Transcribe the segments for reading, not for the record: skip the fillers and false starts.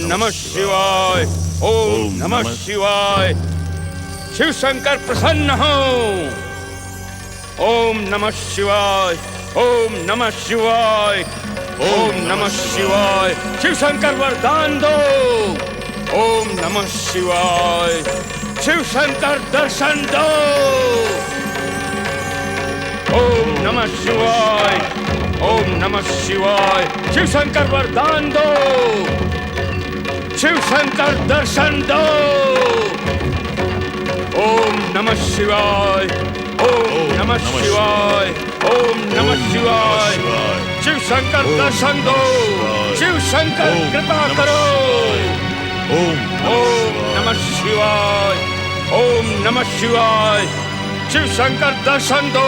नमः शिवाय, ओम नमः शिवाय। शिव शंकर प्रसन्न हो। ओम नमः शिवाय, ओम नमः शिवाय, ओम नमः शिवाय। शिव शंकर वरदान दो। ओम नमः शिवाय। शिव शंकर दर्शन दो। ओम नमः शिवाय, ओम नमः शिवाय। शिव शंकर वरदान दो। शिव शंकर दर्शन दो। ओम नमः शिवाय, ओम नमः शिवाय, ओम नमः शिवाय। शिव शंकर दर्शन दो। शिव शंकर कृपा करो। ओम नमः शिवाय, ओम नमः शिवाय। शिव शंकर दर्शन दो।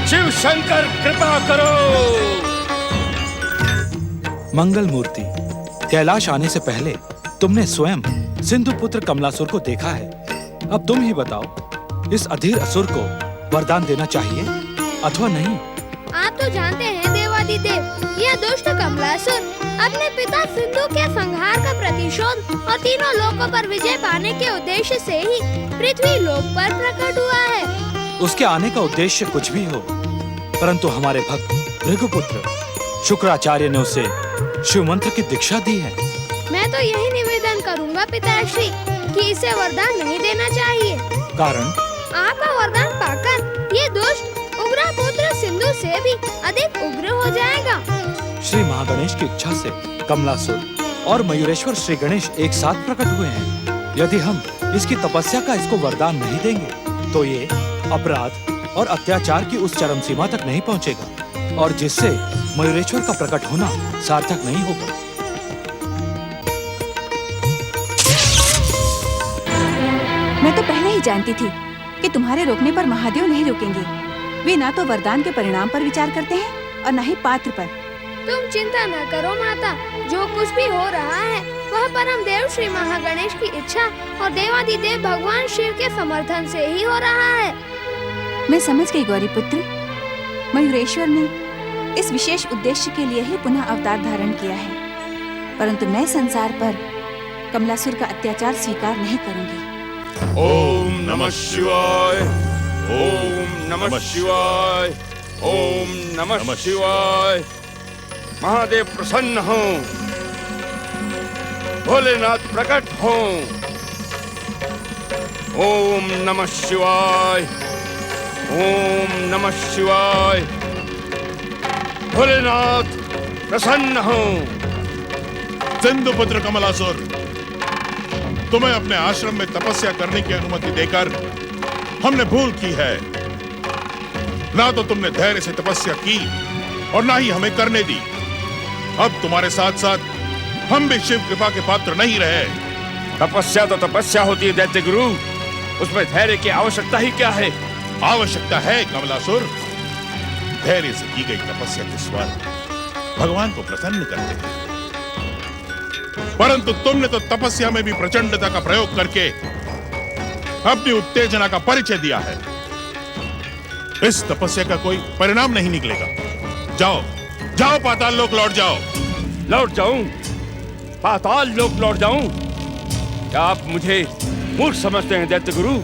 शिव शंकर कृपा करो। मंगल मूर्ति, कैलाश आने से पहले तुमने स्वयं सिंधु पुत्र कमलासुर को देखा है। अब तुम ही बताओ, इस अधीर असुर को वरदान देना चाहिए अथवा नहीं? आप तो जानते हैं देवादिदेव, यह दुष्ट कमलासुर अपने पिता सिंधु के संहार का प्रतिशोध और तीनों लोकों पर विजय पाने के उद्देश्य से ही पृथ्वी लोक पर प्रकट हुआ है। उसके आने का उद्देश्य कुछ भी हो, परंतु हमारे भक्त भृगुपुत्र शुक्राचार्य ने उसे शिव मंत्र की दीक्षा दी है। मैं तो यही निवेदन करूंगा पिताश्री कि इसे वरदान नहीं देना चाहिए। कारण? आपका वरदान पाकर ये दुष्ट उग्र पुत्र सिंधु से भी अधिक उग्र हो जाएगा। श्री महागणेश की इच्छा से कमलासुर और मयूरेश्वर श्री गणेश एक साथ प्रकट हुए हैं। यदि हम इसकी तपस्या का इसको वरदान नहीं देंगे तो ये अपराध और अत्याचार की उस चरम सीमा तक नहीं पहुंचेगा और जिससे मयूरेश्वर का प्रकट होना सार्थक नहीं होगा। मैं तो पहले ही जानती थी कि तुम्हारे रोकने पर महादेव नहीं रुकेंगे। वे ना तो वरदान के परिणाम पर विचार करते हैं और न ही पात्र पर। तुम चिंता न करो माता, जो कुछ भी हो रहा है वह परम देव श्री महागणेश की इच्छा और देवादिदेव भगवान शिव के समर्थन से ही हो रहा है। मैं समझ गई गौरी पुत्र। मयूरेश्वर ने इस विशेष उद्देश्य के लिए ही पुनः अवतार धारण किया है, परंतु मैं संसार पर कमलासुर का अत्याचार स्वीकार नहीं करूंगी। ओम नमः शिवाय, ओम नमः शिवाय, ओम नमः शिवाय। महादेव प्रसन्न हो, भोलेनाथ प्रकट हो। ओम नमः शिवाय, ओम नमः शिवाय। भोलेनाथ प्रसन्न हो। सिंधु पुत्र कमलासुर, तुम्हें अपने आश्रम में तपस्या करने की अनुमति देकर हमने भूल की है। ना तो तुमने धैर्य से तपस्या की और ना ही हमें करने दी। अब तुम्हारे साथ साथ हम भी शिव कृपा के पात्र नहीं रहे। तपस्या तो तपस्या होती है दैत्य गुरु, उसमें धैर्य की आवश्यकता ही क्या है? आवश्यकता है कमलासुर। धैर्य से की गई तपस्या के स्वर भगवान को प्रसन्न करते हैं, परंतु तुमने तो तपस्या में भी प्रचंडता का प्रयोग करके अपनी उत्तेजना का परिचय दिया है। इस तपस्या का कोई परिणाम नहीं निकलेगा। जाओ जाओ, पाताल लोक लौट जाओ। लौट जाऊं? पाताल लोक लौट जाऊं? क्या आप मुझे मूर्ख समझते हैं दैत्य गुरु?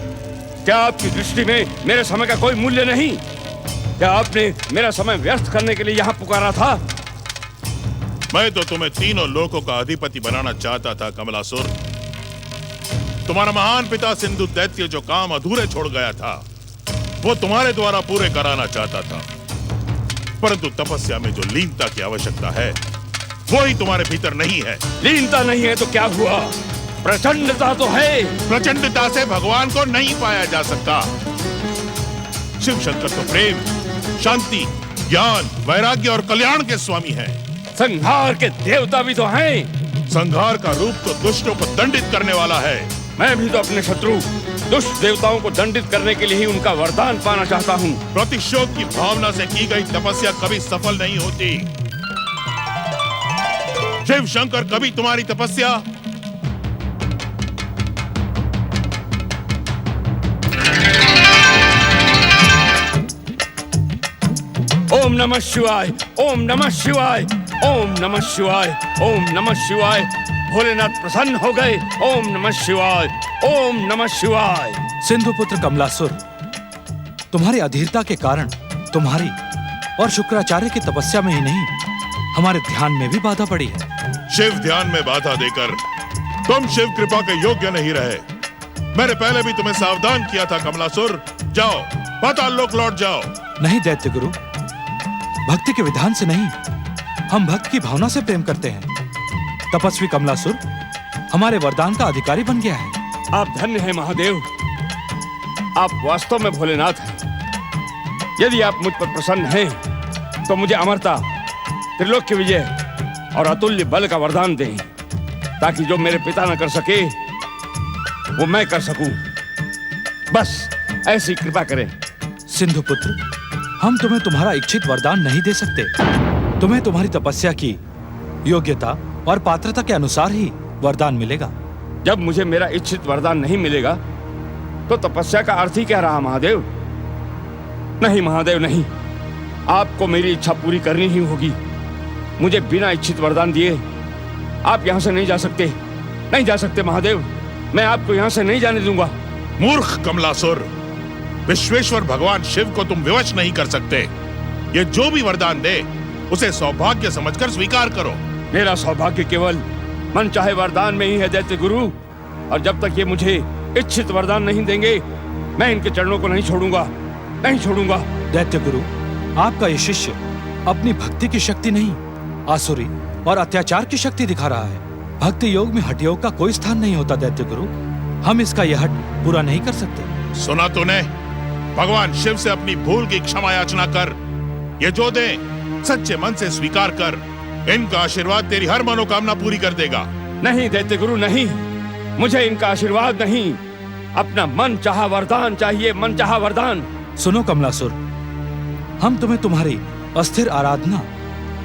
क्या आपकी दृष्टि में मेरे समय का कोई मूल्य नहीं? क्या आपने मेरा समय व्यर्थ करने के लिए यहाँ पुकारा था? मैं तो तुम्हें तीनों लोकों का अधिपति बनाना चाहता था कमलासुर। तुम्हारा महान पिता सिंधु दैत्य जो काम अधूरे छोड़ गया था वो तुम्हारे द्वारा पूरे कराना चाहता था, परंतु तपस्या में जो लीनता की आवश्यकता है वो ही तुम्हारे भीतर नहीं है। लीनता नहीं है तो क्या हुआ? प्रचंडता तो है। प्रचंडता से भगवान को नहीं पाया जा सकता। शिव शंकर तो प्रेम, शांति, ज्ञान, वैराग्य और कल्याण के स्वामी हैं। संहार के देवता भी तो हैं। संहार का रूप तो दुष्टों को दंडित करने वाला है। मैं भी तो अपने शत्रु दुष्ट देवताओं को दंडित करने के लिए ही उनका वरदान पाना चाहता हूँ। प्रतिशोध की भावना से की गई तपस्या कभी सफल नहीं होती। शिव शंकर कभी तुम्हारी तपस्या ओम नमः शिवाय, ओम नमः शिवाय, ओम नमः शिवाय, ओम नमः शिवाय। भोलेनाथ प्रसन्न हो गए। ओम नमः शिवाय, ओम नमः शिवाय। सिंधुपुत्र कमलासुर, तुम्हारी अधीरता के कारण तुम्हारी और शुक्राचार्य की तपस्या में ही नहीं, हमारे ध्यान में भी बाधा पड़ी है। शिव ध्यान में बाधा देकर तुम शिव कृपा के योग्य नहीं रहे। मैंने पहले भी तुम्हें सावधान किया था कमलासुर। जाओ, पाताल लोक लौट जाओ। नहीं दैत्य गुरु, भक्ति के विधान से नहीं, हम भक्त की भावना से प्रेम करते हैं। तपस्वी कमलासुर हमारे वरदान का अधिकारी बन गया है। आप धन्य हैं महादेव, आप वास्तव में भोलेनाथ हैं। यदि आप मुझ पर प्रसन्न हैं तो मुझे अमरता, त्रिलोक्य विजय और अतुल्य बल का वरदान दें, ताकि जो मेरे पिता न कर सके वो मैं कर सकूं। बस ऐसी कृपा करें। सिंधुपुत्र, हम तुम्हें तुम्हारा इच्छित वरदान नहीं दे सकते। तुम्हें तुम्हारी तपस्या की योग्यता और पात्रता के अनुसार ही वरदान मिलेगा। जब मुझे मेरा इच्छित वरदान नहीं मिलेगा तो तपस्या का अर्थ ही क्या रहा महादेव? नहीं महादेव नहीं, आपको मेरी इच्छा पूरी करनी ही होगी। मुझे बिना इच्छित वरदान दिए आप यहाँ से नहीं जा सकते, नहीं जा सकते महादेव। मैं आपको यहाँ से नहीं जाने दूंगा। मूर्ख कमलासुर, विश्वेश्वर भगवान शिव को तुम विवश नहीं कर सकते। ये जो भी वरदान दे उसे सौभाग्य समझकर स्वीकार करो। मेरा सौभाग्य केवल मन चाहे वरदान में ही है दैत्य गुरु, और जब तक ये मुझे इच्छित वरदान नहीं देंगे मैं इनके चरणों को नहीं छोड़ूंगा, नहीं छोड़ूंगा। दैत्य गुरु, आपका ये शिष्य अपनी भक्ति की शक्ति नहीं, आसुरी और अत्याचार की शक्ति दिखा रहा है। भक्ति योग में हठ योग का कोई स्थान नहीं होता दैत्य गुरु। हम इसका यह हट पूरा नहीं कर सकते। सुना तूने? भगवान शिव से अपनी भूल की क्षमा याचना कर। ये जो दे सच्चे मन से स्वीकार कर। इनका आशीर्वाद तेरी हर मनोकामना पूरी कर देगा। नहीं दैत्य गुरु नहीं, मुझे इनका आशीर्वाद नहीं, अपना मन चाहा वरदान चाहिए, मन चाहा वरदान। सुनो कमलासुर, हम तुम्हें तुम्हारी अस्थिर आराधना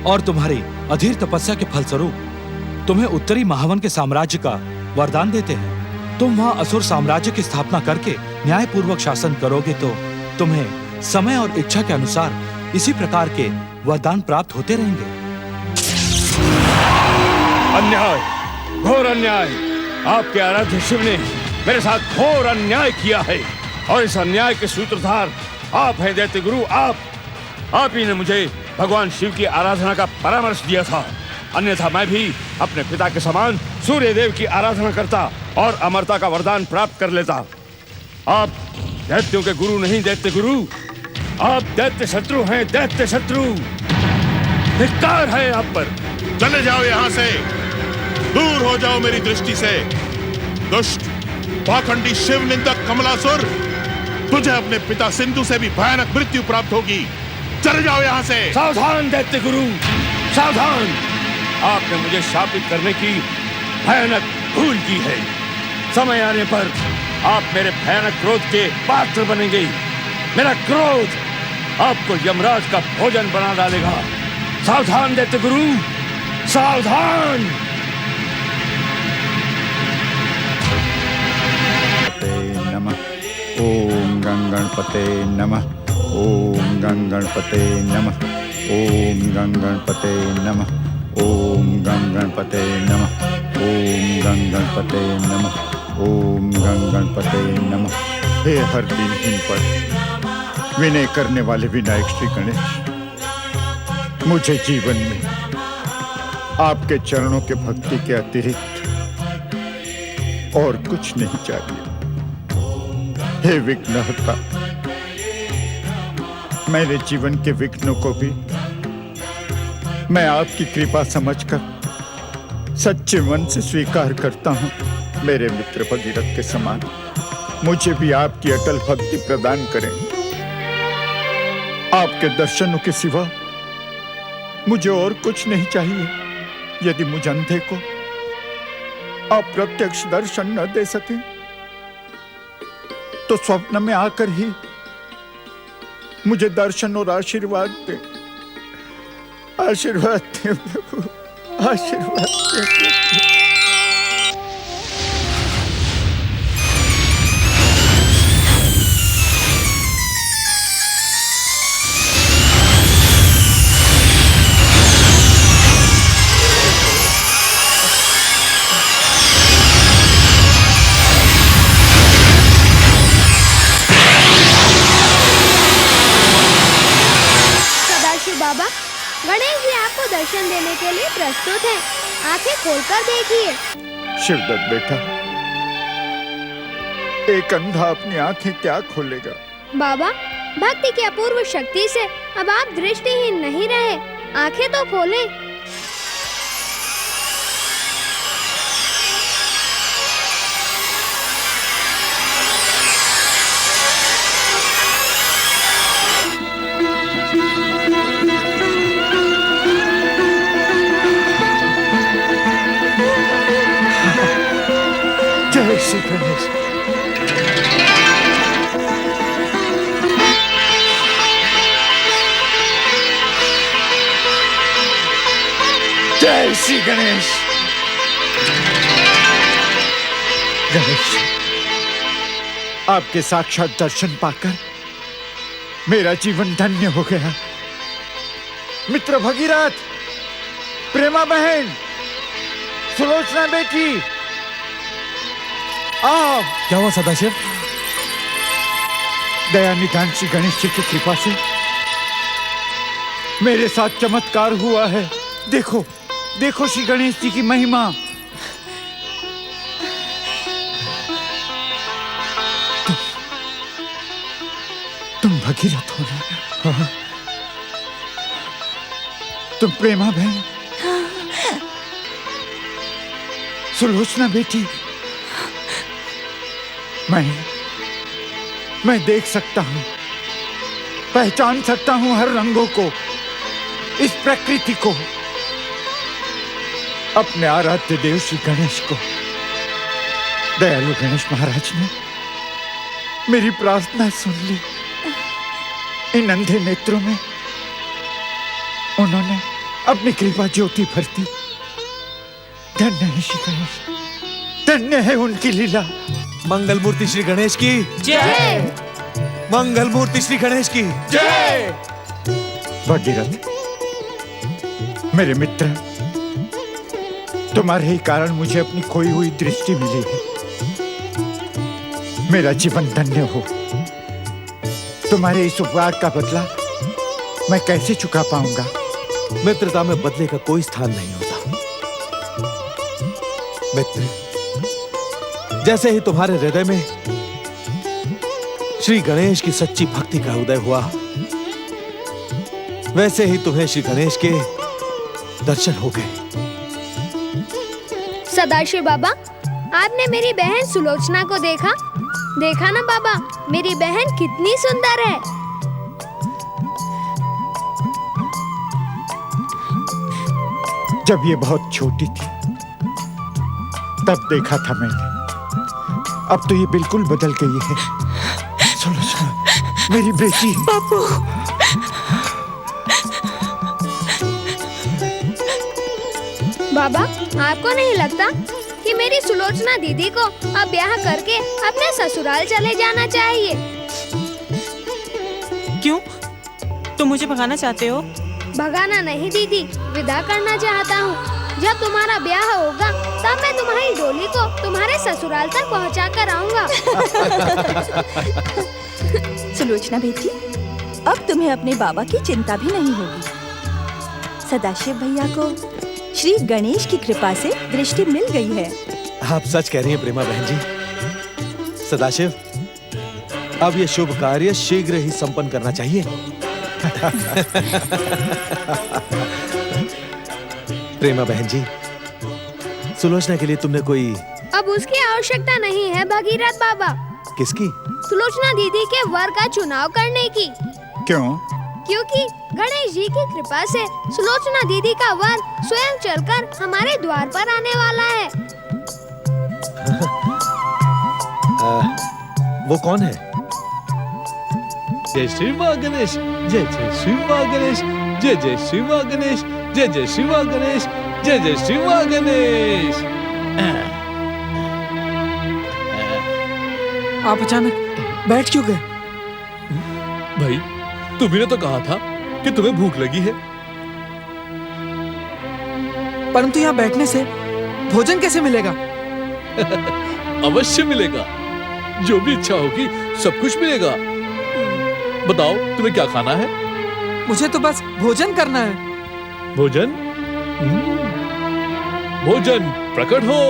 और तुम्हारी अधीर तपस्या के फलस्वरूप तुम्हें उत्तरी महावन के साम्राज्य का वरदान देते हैं। तुम वहां असुर साम्राज्य की स्थापना करके न्यायपूर्वक शासन करोगे तो तुम्हें समय और इच्छा के अनुसार इसी प्रकार के वरदान प्राप्त होते रहेंगे। अन्याय, घोर अन्याय। आपके आराध्य शिव ने मेरे साथ घोर अन्याय किया है, और इस अन्याय के सूत्रधार आप हैं दैत्य गुरु। आप ही ने मुझे भगवान शिव की आराधना का परामर्श दिया था, अन्यथा मैं भी अपने पिता के समान सूर्य देव की आराधना करता और अमरता का वरदान प्राप्त कर लेता। आप दैत्यों के गुरु नहीं दैत्य गुरु, आप दैत्य शत्रु हैं, दैत्य शत्रु। धिक्कार है आप पर। चले जाओ यहाँ से, दूर हो जाओ मेरी दृष्टि से। दुष्ट पाखंडी शिव निंदक कमलासुर, तुझे अपने पिता सिंधु से भी भयानक मृत्यु प्राप्त होगी। चले जाओ यहाँ से। सावधान दैत्य गुरु, सावधान। आपने मुझे शापित करने की भयानक भूल की है। समय आने पर आप मेरे भयानक क्रोध के पात्र बनेंगे। मेरा क्रोध आपको यमराज का भोजन बना डालेगा। सावधान दैत्य गुरु, सावधान। नमः। ओम गंगणपते नमः। ओम गंगणपते नमः। ओम गंगणपते नमः। ओम गंगणपते नमः। ओम गंगणपते नमः। ओम गंगणपते नमः। हे हर दिन पर विनय करने वाले विनायक श्री गणेश, मुझे जीवन में आपके चरणों के भक्ति के अतिरिक्त और कुछ नहीं चाहिए। हे विघ्नहर्ता, मेरे जीवन के विघ्नों को भी मैं आपकी कृपा समझकर सच्चे मन से स्वीकार करता हूं। मेरे मित्र भगीरथ के समान मुझे भी आपकी अटल भक्ति प्रदान करें। आपके दर्शनों के सिवा मुझे और कुछ नहीं चाहिए। यदि मुझ अंधे को अप्रत्यक्ष दर्शन न दे सके तो स्वप्न में आकर ही मुझे दर्शन और आशीर्वाद दे। आशीर्वाद दे प्रभु, आशीर्वाद दे प्रभु। खोलकर देखिए। शिवदत्त बेटा, एक अंधा अपनी आंखें क्या खोलेगा? बाबा, भक्ति की अपूर्व शक्ति से अब आप दृष्टिहीन नहीं रहे, आंखें तो खोलें। जय श्री गणेश। जय श्री गणेश। गणेश, आपके साक्षात दर्शन पाकर मेरा जीवन धन्य हो गया। मित्र भगीरथ, प्रेमा बहन, सुलोचना बेटी, आओ। क्या हुआ सदाशिव? दया निधान श्री गणेश जी की कृपा से मेरे साथ चमत्कार हुआ है। देखो, देखो श्री गणेश जी की महिमा। तुम भगीरथ हो ना? हाँ। तुम प्रेमा बहन, सुलोचना बेटी, मैं देख सकता हूं, पहचान सकता हूं हर रंगों को, इस प्रकृति को, अपने आराध्य देव श्री गणेश को। दयालु गणेश महाराज ने मेरी प्रार्थना सुन ली। इन अंधे नेत्रों में उन्होंने अपनी कृपा ज्योति भर दी। धन्य है श्री गणेश, धन्य है उनकी लीला। मंगल मूर्ति श्री गणेश की जय। मंगल मूर्ति श्री गणेश की जय। भगीरथ, मेरे मित्र, तुम्हारे ही कारण मुझे अपनी खोई हुई दृष्टि मिली है। मेरा जीवन धन्य हो। तुम्हारे इस उपकार का बदला मैं कैसे चुका पाऊंगा? मित्रता में बदले का कोई स्थान नहीं होता। मित्र, जैसे ही तुम्हारे हृदय में श्री गणेश की सच्ची भक्ति का उदय हुआ, वैसे ही तुम्हें श्री गणेश के दर्शन हो गए। सदाशिव बाबा, आपने मेरी बहन सुलोचना को देखा? देखा ना बाबा, मेरी बहन कितनी सुंदर है। जब ये बहुत छोटी थी तब देखा था मैंने, अब तो ये बिल्कुल बदल गई है। सुलोचना मेरी बेटी। बापू, बाबा, आपको नहीं लगता कि मेरी सुलोचना दीदी को अब ब्याह करके अपने ससुराल चले जाना चाहिए? क्यों? तुम मुझे भगाना चाहते हो? भगाना नहीं दीदी, विदा करना चाहता हूँ। जब तुम्हारा ब्याह होगा तब मैं तुम्हारी डोली को तुम्हारे ससुराल तक पहुँचा कर आऊंगा। सुलोचना बेटी, अब तुम्हें अपने बाबा की चिंता भी नहीं होगी। सदाशिव भैया को श्री गणेश की कृपा से दृष्टि मिल गई है। आप सच कह रही हैं प्रेमा बहन जी। सदाशिव, अब ये शुभ कार्य शीघ्र ही संपन्न करना चाहिए। प्रेमा बहन जी, सुलोचना के लिए तुमने कोई... अब उसकी आवश्यकता नहीं है भगीरथ बाबा। किसकी? सुलोचना दीदी के वर का चुनाव करने की। क्यों? क्योंकि गणेश जी की कृपा से सुलोचना दीदी का वर स्वयं चलकर हमारे द्वार पर आने वाला है। वो कौन है? जय श्री माँ गणेश, जय जय श्री माँ गणेश, जय जय श्री माँ गणेश, जय जय श्री माँ गणेश, जय जय श्री माँ गणेश। आप अचानक बैठ क्यों गए? भाई, तुम्ही ने तो कहा था कि तुम्हें भूख लगी है। परंतु यहाँ बैठने से भोजन कैसे मिलेगा? अवश्य मिलेगा, जो भी इच्छा होगी सब कुछ मिलेगा। बताओ तुम्हें क्या खाना है? मुझे तो बस भोजन करना है। भोजन? भोजन प्रकट हो।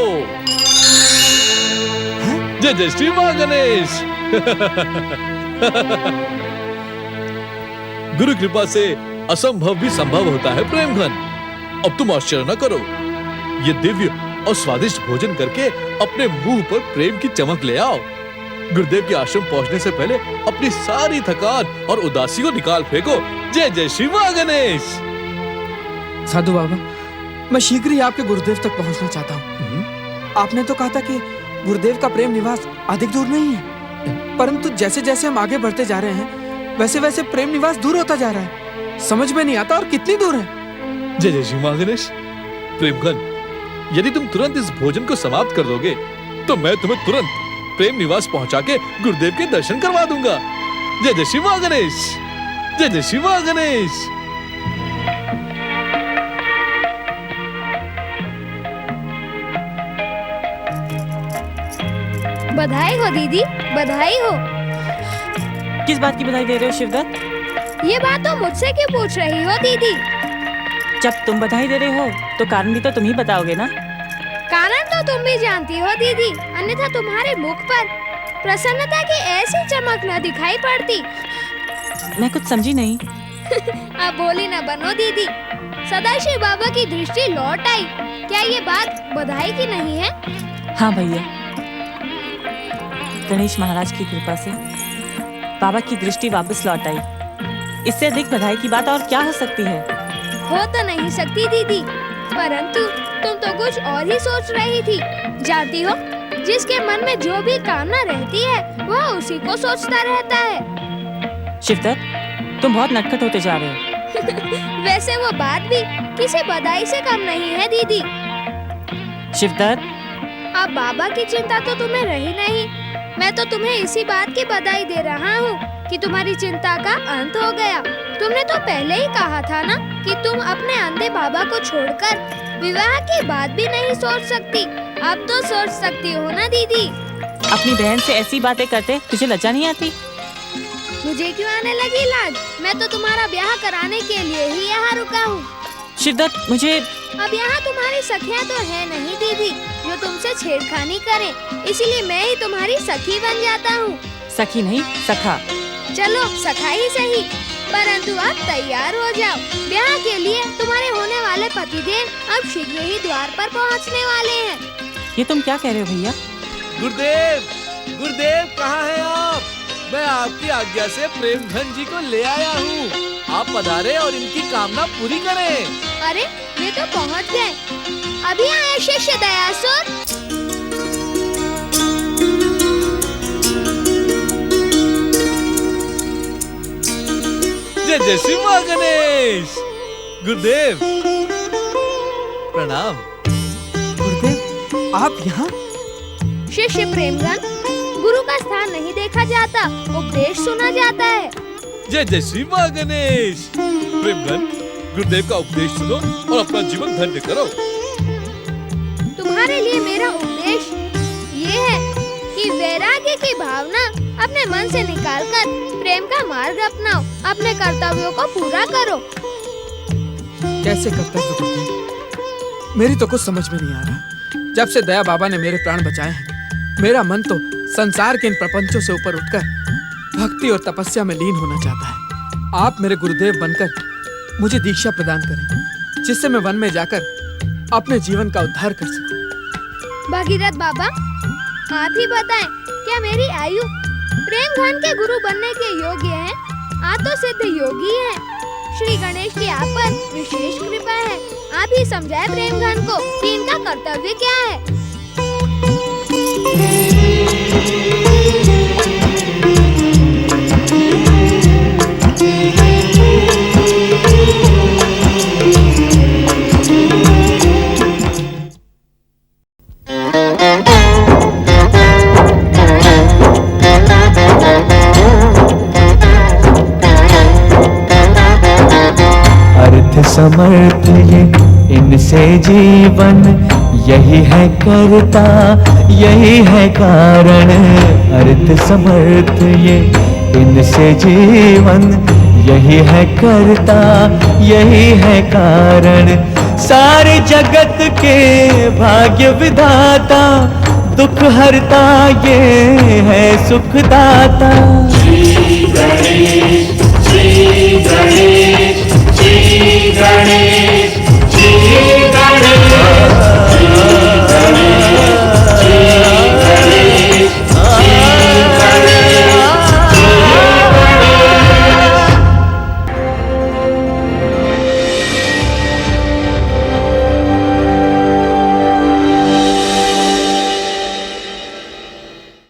जय जय श्री मां गणेश। गुरु कृपा से असंभव भी संभव होता है प्रेमघन। अब तुम आश्चर्य न करो, ये दिव्य और स्वादिष्ट भोजन करके अपने मुंह पर प्रेम की चमक ले आओ। गुरुदेव के आश्रम पहुंचने से पहले अपनी सारी थकान और उदासी को निकाल फेंको। जय जय श्री मां गणेश। साधु बाबा, मैं शीघ्र ही आपके गुरुदेव तक पहुंचना चाहता हूँ। आपने तो कहा था कि गुरुदेव का प्रेम निवास अधिक दूर नहीं है, परंतु जैसे जैसे हम आगे बढ़ते जा रहे हैं वैसे वैसे प्रेम निवास दूर होता जा रहा है। समझ में नहीं आता और कितनी दूर है। जय जय श्री मां गणेश। प्रेमघन, यदि तुम तुरंत इस भोजन को समाप्त कर दोगे तो मैं तुम्हें तुरंत प्रेम निवास पहुंचा के गुरुदेव के दर्शन करवा दूंगा। जय जय श्री मां गणेश। जय जय श्री मां गणेश। बधाई हो दीदी, बधाई हो। किस बात की बधाई दे रहे हो शिवदत्त? ये बात तो मुझसे क्यों पूछ रही हो दीदी? जब तुम बधाई दे रहे हो तो कारण भी तो तुम ही बताओगे ना। कारण तो तुम भी जानती हो दीदी, अन्यथा तुम्हारे मुख पर प्रसन्नता की ऐसी चमक न दिखाई पड़ती। मैं कुछ समझी नहीं। अब बोली न बनो दीदी। सदाशिव बाबा की दृष्टि लौट आई। क्या ये बात बधाई की नहीं है? हाँ भैया, गणेश महाराज की कृपा से बाबा की दृष्टि वापस लौट आई। इससे अधिक बधाई की बात और क्या हो सकती है? हो तो नहीं सकती दीदी, परंतु तुम तो कुछ और ही सोच रही थी। जानती हो, जिसके मन में जो भी कामना रहती है वह उसी को सोचता रहता है। शिवदत्त, तुम बहुत नटखट होते जा रहे हो। वैसे वो बात भी किसी बधाई से कम नहीं है दीदी। शिवदत्त, अब बाबा की चिंता तो तुम्हें रही नहीं। मैं तो तुम्हें इसी बात की बधाई दे रहा हूँ कि तुम्हारी चिंता का अंत हो गया। तुमने तो पहले ही कहा था ना कि तुम अपने अंधे बाबा को छोड़कर विवाह की बात भी नहीं सोच सकती। अब तो सोच सकती हो ना दीदी। अपनी बहन से ऐसी बातें करते तुझे लज्जा नहीं आती? मुझे क्यों आने लगी लाज? मैं तो तुम्हारा ब्याह कराने के लिए ही यहाँ रुका हूँ। शिवदत्त, मुझे अब यहाँ तुम्हारी सखियाँ तो है नहीं दीदी जो तुमसे छेड़खानी करें, इसीलिए मैं ही तुम्हारी सखी बन जाता हूँ। सखी नहीं, सखा। चलो सखा ही सही, परंतु आप तैयार हो जाओ। ब्याह के लिए तुम्हारे होने वाले पतिदेव अब शीघ्र ही द्वार पर पहुँचने वाले हैं। ये तुम क्या कह रहे हो भैया? गुरुदेव, गुरुदेव कहाँ हैं आप? मैं आपकी आज्ञा से प्रेमघन जी को ले आया हूँ। आप पधारे और इनकी कामना पूरी करें। अरे वे तो पहुँच गए। अभी आए शिष्य दयासुर। जय जय श्री मां गणेश। गुरुदेव प्रणाम। गुरुदेव, आप यहाँ? शिष्य प्रेमघन, गुरु का स्थान नहीं देखा जाता, उपदेश सुना जाता है। जय जय श्री मां गणेश। प्रेमघन, गुरुदेव का उपदेश सुनो और अपना जीवन धन्य करो। तुम्हारे लिए मेरा उपदेश ये है कि वैराग्य की भावना अपने मन से निकालकर प्रेम का मार्ग अपनाओ। अपने कर्तव्यों को पूरा करो। कैसे कर्तव्य गुरुदेव? मेरी तो कुछ समझ में नहीं आ रहा। जब से दया बाबा ने मेरे प्राण बचाए हैं, मेरा मन तो संसार के इन प्रपंचों से ऊपर उठकर भक्ति और तपस्या में लीन होना चाहता है। आप मेरे गुरुदेव बनकर मुझे दीक्षा प्रदान करें, जिससे मैं वन में जाकर अपने जीवन का उद्धार कर सकूं। भगीरथ बाबा, आप ही बताएं, क्या मेरी आयु प्रेमघन के गुरु बनने के योग्य है? आप तो सिद्ध योगी हैं। श्री गणेश की आप पर विशेष कृपा है। आप ही समझाए प्रेमघन को कि इनका कर्तव्य क्या है। समर्थ ये इनसे जीवन, यही है करता यही है कारण। अर्थ समर्थ ये इनसे जीवन, यही है करता यही है कारण। सारे जगत के भाग्य विधाता, दुख हरता ये है सुखदाता। श्री गणेश